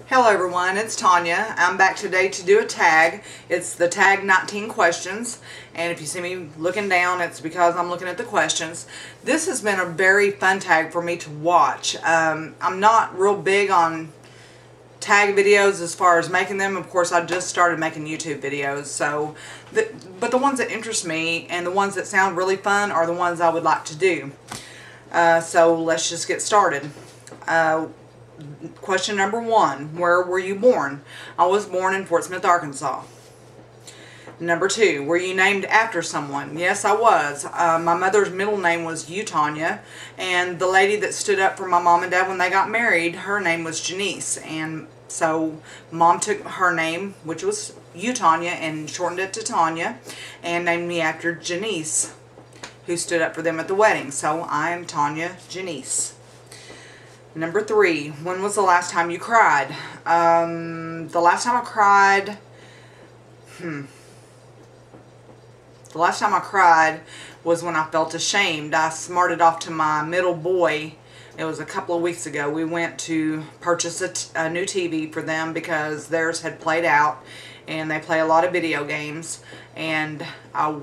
Hello everyone, it's Tonya. I'm back today to do a tag. It's the tag 19 questions, and if you see me looking down, it's because I'm looking at the questions. This has been a very fun tag for me to watch. I'm not real big on tag videos as far as making them. Of course, I just started making YouTube videos, so but the ones that interest me and the ones that sound really fun are the ones I would like to do. So let's just get started. Question number 1, where were you born? I was born in Fort Smith, Arkansas. Number 2, were you named after someone? Yes, I was. My mother's middle name was Tonya, and the lady that stood up for my mom and dad when they got married, her name was Janice, and so Mom took her name, which was Tonya, and shortened it to Tonya, and named me after Janice, who stood up for them at the wedding. So I am Tonya Janice. Number 3, when was the last time you cried? The last time I cried, the last time I cried was when I felt ashamed. I smarted off to my middle boy. It was a couple of weeks ago. We went to purchase a new TV for them because theirs had played out, and they play a lot of video games, and I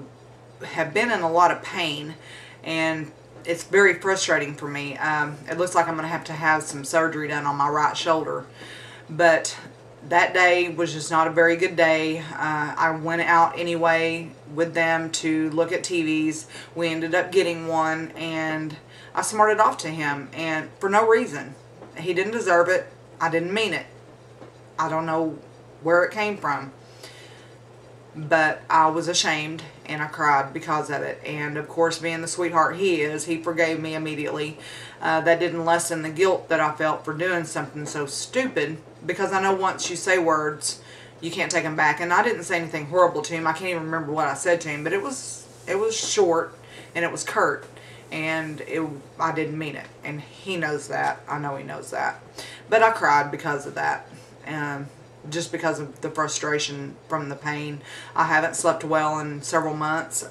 have been in a lot of pain, and it's very frustrating for me. It looks like I'm going to have some surgery done on my right shoulder. But that day was just not a very good day. I went out anyway with them to look at TVs. We ended up getting one, and I smarted off to him, and for no reason. He didn't deserve it. I didn't mean it. I don't know where it came from. But I was ashamed, and I cried because of it. And of course, being the sweetheart he is, he forgave me immediately. That didn't lessen the guilt that I felt for doing something so stupid, because I know once you say words, you can't take them back. And I didn't say anything horrible to him. I can't even remember what I said to him, but it was short, and it was curt, and I didn't mean it. And he knows that. I know he knows that. But I cried because of that. Just because of the frustration from the pain. I haven't slept well in several months.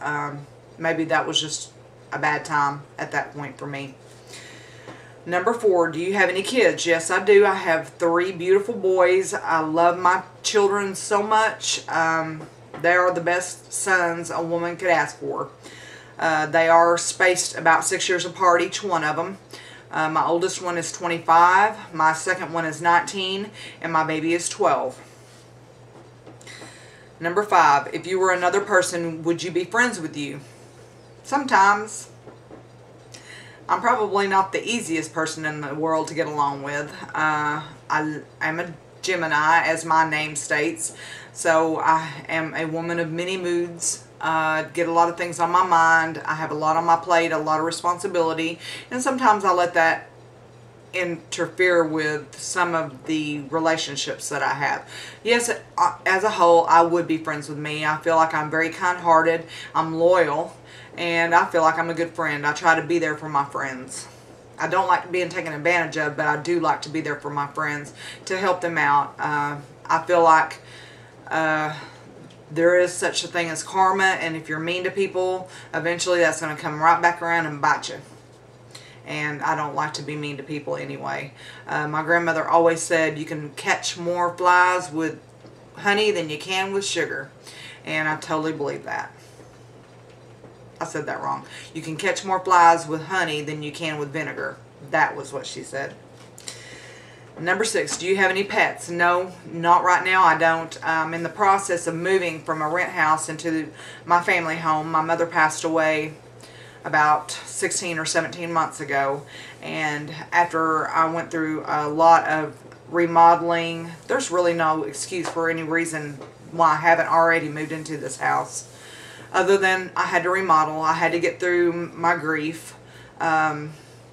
Maybe that was just a bad time at that point for me. Number 4, do you have any kids? Yes, I do. I have 3 beautiful boys. I love my children so much. They are the best sons a woman could ask for. They are spaced about 6 years apart, each one of them. My oldest one is 25, my second one is 19, and my baby is 12. Number 5, if you were another person, would you be friends with you? Sometimes. I'm probably not the easiest person in the world to get along with. I'm a Gemini, as my name states, so I am a woman of many moods. Get a lot of things on my mind. I have a lot on my plate, a lot of responsibility, and sometimes I let that interfere with some of the relationships that I have. Yes, as a whole, I would be friends with me. I feel like I'm very kind-hearted, I'm loyal, and I feel like I'm a good friend. I try to be there for my friends. I don't like being taken advantage of, but I do like to be there for my friends, to help them out. I feel like there is such a thing as karma, and if you're mean to people, eventually that's going to come right back around and bite you. And I don't like to be mean to people anyway. My grandmother always said you can catch more flies with honey than you can with sugar. And I totally believe that. I said that wrong. You can catch more flies with honey than you can with vinegar. That was what she said. Number 6, do you have any pets? No, not right now. I don't. I'm in the process of moving from a rent house into my family home. My mother passed away about 16 or 17 months ago, and after I went through a lot of remodeling, there's really no excuse for any reason why I haven't already moved into this house, other than I had to remodel. I had to get through my grief.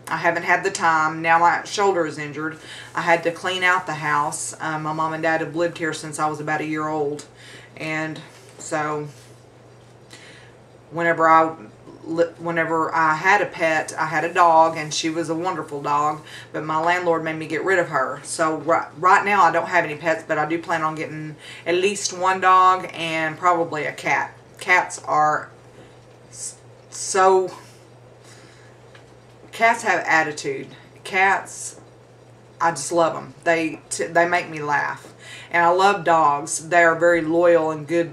I haven't had the time. Now my shoulder is injured. I had to clean out the house. My mom and dad have lived here since I was about a year old. And so whenever I had a pet, I had a dog, and she was a wonderful dog, but my landlord made me get rid of her. So right now I don't have any pets, but I do plan on getting at least 1 dog and probably a cat. Cats are so... Cats have attitude. Cats I just love them. They make me laugh. And I love dogs. They are very loyal and good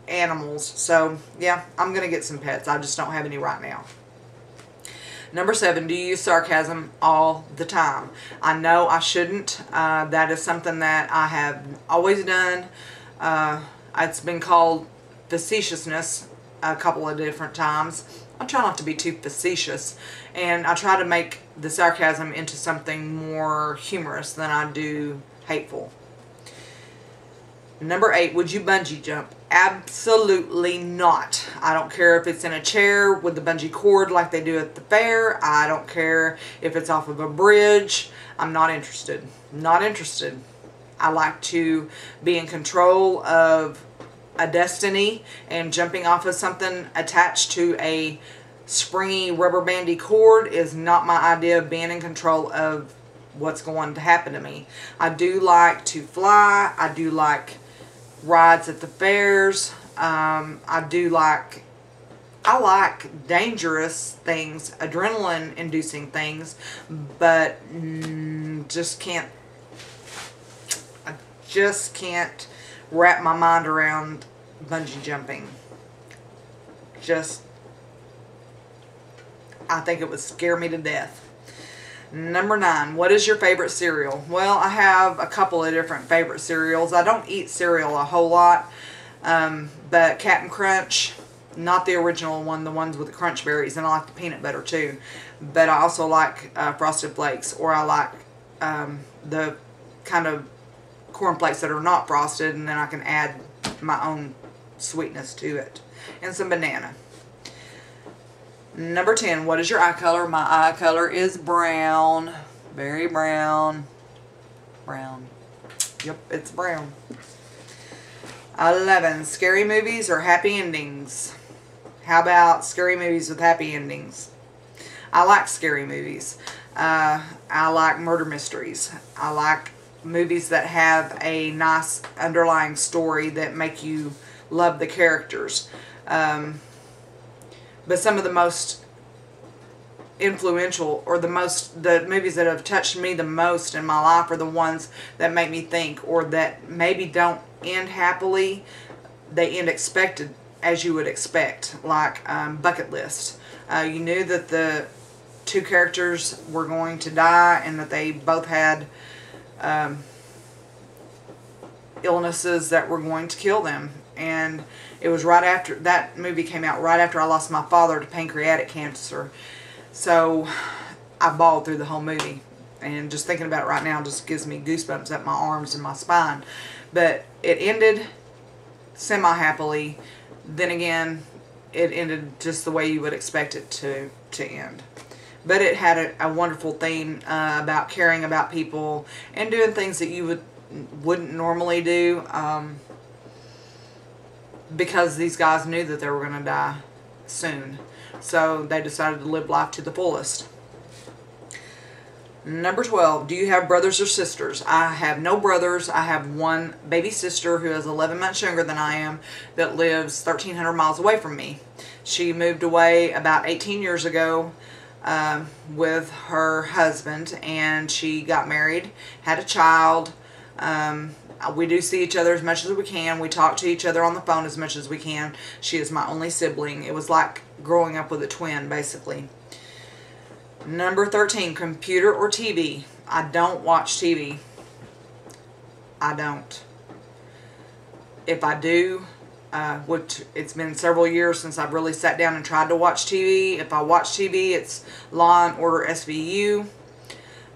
animals. So, yeah, I'm going to get some pets. I just don't have any right now. Number 7, do you use sarcasm all the time? I know I shouldn't. That is something that I have always done. It's been called facetiousness a couple of different times. I try not to be too facetious, and I try to make the sarcasm into something more humorous than I do hateful. Number 8, would you bungee jump? Absolutely not. I don't care if it's in a chair with the bungee cord like they do at the fair. I don't care if it's off of a bridge. I'm not interested. Not interested. I like to be in control of a destiny, and jumping off of something attached to a springy rubber bandy cord is not my idea of being in control of what's going to happen to me. I do like to fly. I do like rides at the fairs. I like dangerous things, adrenaline inducing things, but I just can't wrap my mind around bungee jumping. I think it would scare me to death. Number 9, what is your favorite cereal? Well, I have a couple of different favorite cereals. I don't eat cereal a whole lot, but Captain Crunch, not the original one, the ones with the crunch berries, and I like the peanut butter too. But I also like Frosted Flakes, or I like the kind of corn flakes that are not frosted, and then I can add my own sweetness to it, and some banana. Number 10, what is your eye color? My eye color is brown. Very brown. Brown. Yep, it's brown. 11, scary movies or happy endings? How about scary movies with happy endings? I like scary movies. I like murder mysteries. I like movies that have a nice underlying story that make you love the characters. But some of the most influential, or the movies that have touched me the most in my life, are the ones that make me think, or that maybe don't end happily. They end expected, as you would expect, like Bucket List. You knew that the two characters were going to die, and that they both had illnesses that were going to kill them. And it was right after, that movie came out right after I lost my father to pancreatic cancer. So I bawled through the whole movie. And just thinking about it right now just gives me goosebumps up my arms and my spine. But it ended semi-happily. Then again, it ended just the way you would expect it to end. But it had a wonderful theme about caring about people and doing things that you wouldn't normally do. Because these guys knew that they were going to die soon. So they decided to live life to the fullest. Number 12, do you have brothers or sisters? I have no brothers. I have one baby sister who is 11 months younger than I am, that lives 1,300 miles away from me. She moved away about 18 years ago with her husband, and she got married, had a child. We do see each other as much as we can. We talk to each other on the phone as much as we can. She is my only sibling. It was like growing up with a twin, basically. Number 13, computer or TV? I don't watch TV. I don't. If I do, which it's been several years since I've really sat down and tried to watch TV. If I watch TV, it's Law & Order SVU,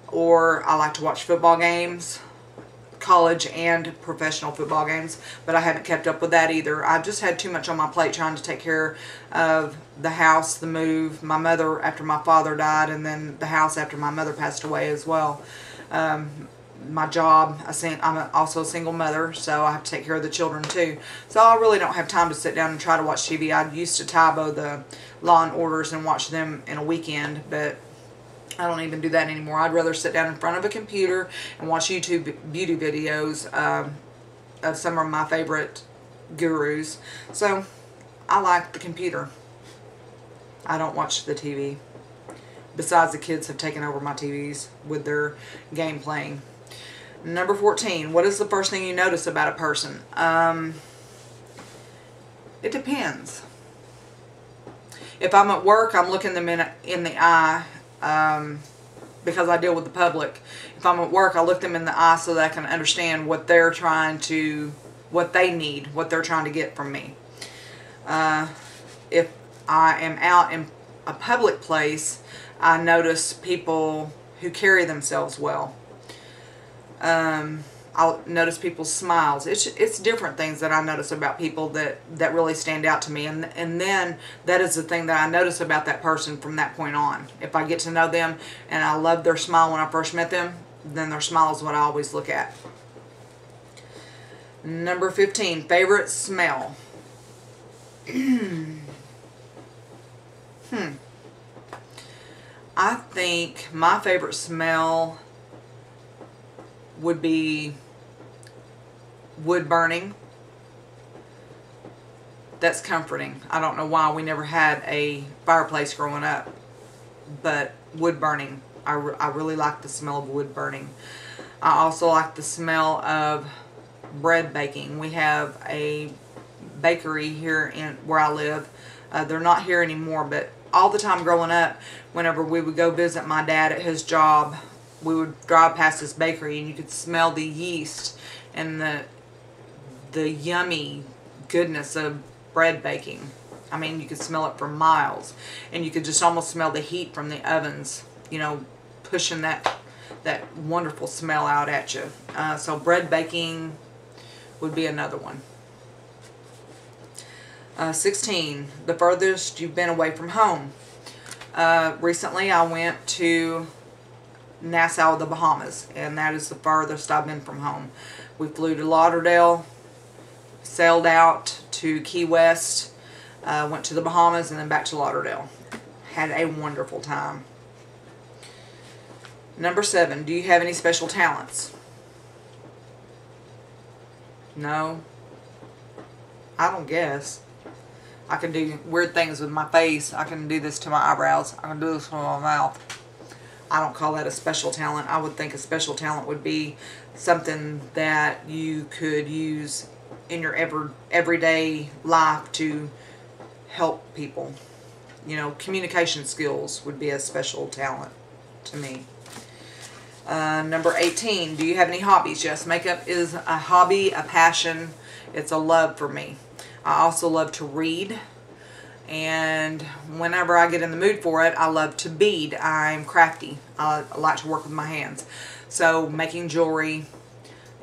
or I like to watch football games, college and professional football games, but I haven't kept up with that either. I've just had too much on my plate trying to take care of the house, the move, my mother after my father died, and then the house after my mother passed away as well. My job, I'm also a single mother, so I have to take care of the children too. So I really don't have time to sit down and try to watch TV. I used to Tybo the Law & Orders and watch them in a weekend, but I don't even do that anymore. I'd rather sit down in front of a computer and watch YouTube beauty videos of some of my favorite gurus. So I like the computer. I don't watch the TV. besides the kids have taken over my TVs with their game playing. Number 14, what is the first thing you notice about a person? It depends. If I'm at work, I'm looking them in the eye because I deal with the public. If I'm at work, I look them in the eye so that I can understand what they're trying to, what they need, what they're trying to get from me. If I am out in a public place, I notice people who carry themselves well. I'll notice people's smiles. It's different things that I notice about people that really stand out to me. And then that is the thing that I notice about that person from that point on. If I get to know them and I love their smile when I first met them, then their smile is what I always look at. Number 15, favorite smell. I think my favorite smell would be wood burning. That's comforting. I don't know why we never had a fireplace growing up, but wood burning. I really like the smell of wood burning. I also like the smell of bread baking. We have a bakery here in where I live. They're not here anymore, but all the time growing up, whenever we would go visit my dad at his job, we would drive past this bakery and you could smell the yeast and the yummy goodness of bread baking. I mean, you could smell it for miles, and you could just almost smell the heat from the ovens, you know, pushing that wonderful smell out at you. So bread baking would be another one. 16, the furthest you've been away from home. Recently I went to Nassau, the Bahamas, and that is the farthest I've been from home. We flew to Lauderdale, sailed out to Key West, went to the Bahamas, and then back to Lauderdale. Had a wonderful time. Number 7, do you have any special talents? No. I don't guess. I can do weird things with my face. I can do this to my eyebrows. I can do this with my mouth. I don't call that a special talent. I would think a special talent would be something that you could use in your everyday life to help people. You know, communication skills would be a special talent to me. Number 18, do you have any hobbies? Yes, makeup is a hobby, a passion. It's a love for me. I also love to read, and whenever I get in the mood for it, I love to bead. I'm crafty. I like to work with my hands. So making jewelry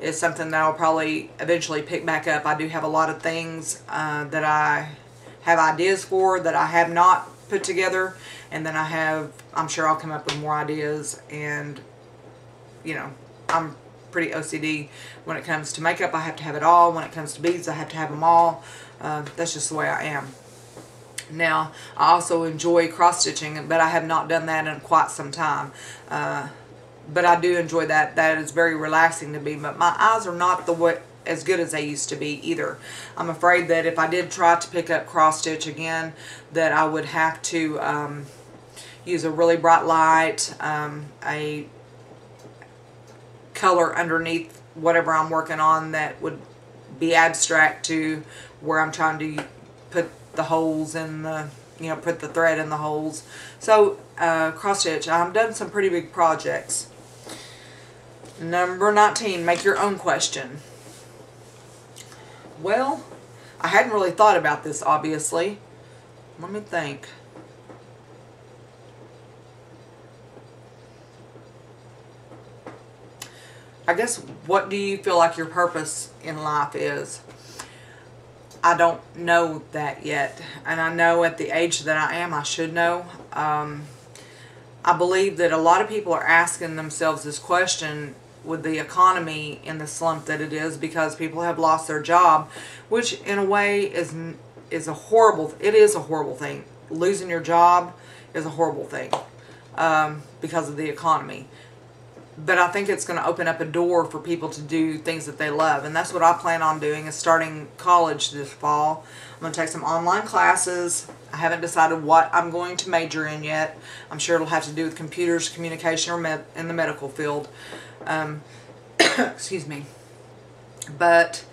is something that I'll probably eventually pick back up. I do have a lot of things that I have ideas for that I have not put together, and then I'm sure I'll come up with more ideas. And you know, I'm pretty OCD when it comes to makeup. I have to have it all. When it comes to beads, I have to have them all. That's just the way I am. Now, I also enjoy cross-stitching, but I have not done that in quite some time. But I do enjoy that. That is very relaxing to me. But my eyes are not as good as they used to be either. I'm afraid that if I did try to pick up cross-stitch again, that I would have to use a really bright light, a color underneath whatever I'm working on that would be abstract to where I'm trying to put the holes in the, you know, put the thread in the holes. So cross stitch, I've done some pretty big projects. Number 19, make your own question. Well, I hadn't really thought about this, obviously. Let me think. I guess, what do you feel like your purpose in life is? I don't know that yet. And I know at the age that I am, I should know. I believe that a lot of people are asking themselves this question with the economy in the slump that it is, because people have lost their job, which in a way is a horrible thing. Losing your job is a horrible thing because of the economy. but I think it's going to open up a door for people to do things that they love. And that's what I plan on doing, is starting college this fall. I'm going to take some online classes. I haven't decided what I'm going to major in yet. I'm sure it'll have to do with computers, communication, or in the medical field. Excuse me. But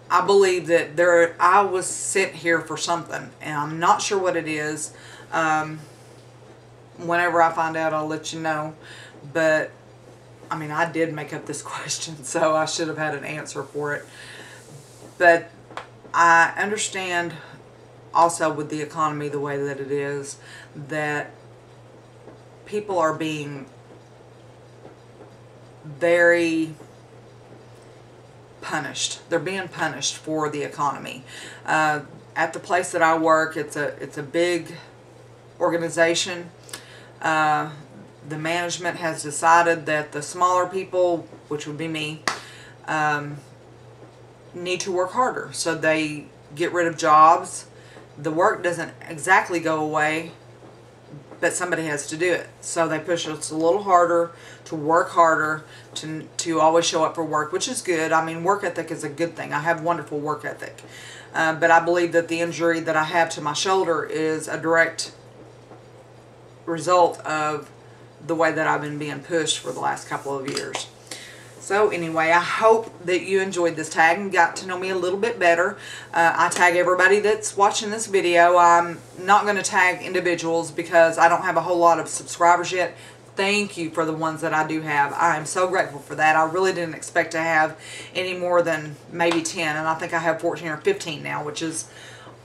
I believe that I was sent here for something, and I'm not sure what it is. Whenever I find out, I'll let you know. But I mean, I did make up this question, so I should have had an answer for it. But I understand also, with the economy the way that it is, that people are being very punished. They're being punished for the economy. At the place that I work, it's a big organization. The management has decided that the smaller people, which would be me, need to work harder. So they get rid of jobs. The work doesn't exactly go away, but somebody has to do it. So they push us a little harder, to work harder, to always show up for work, which is good. I mean, work ethic is a good thing. I have wonderful work ethic. But I believe that the injury that I have to my shoulder is a direct result of the way that I've been being pushed for the last couple of years. So anyway, I hope that you enjoyed this tag and got to know me a little bit better. I tag everybody that's watching this video. I'm not going to tag individuals because I don't have a whole lot of subscribers yet. Thank you for the ones that I do have. I am so grateful for that. I really didn't expect to have any more than maybe 10, and I think I have 14 or 15 now, which is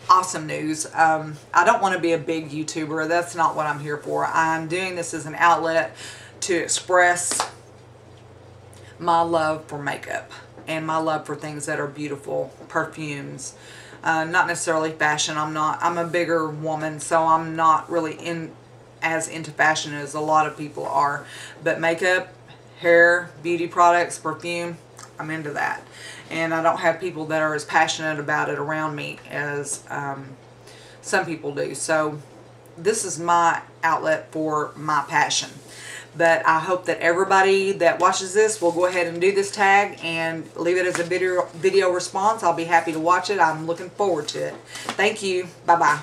awesome news. I don't want to be a big YouTuber. That's not what I'm here for. I'm doing this as an outlet to express my love for makeup and my love for things that are beautiful, perfumes, not necessarily fashion. I'm a bigger woman, so I'm not really as into fashion as a lot of people are, but makeup, hair, beauty products, perfume, I'm into that. And I don't have people that are as passionate about it around me as some people do. So this is my outlet for my passion. But I hope that everybody that watches this will go ahead and do this tag and leave it as a video response. I'll be happy to watch it. I'm looking forward to it. Thank you. Bye-bye.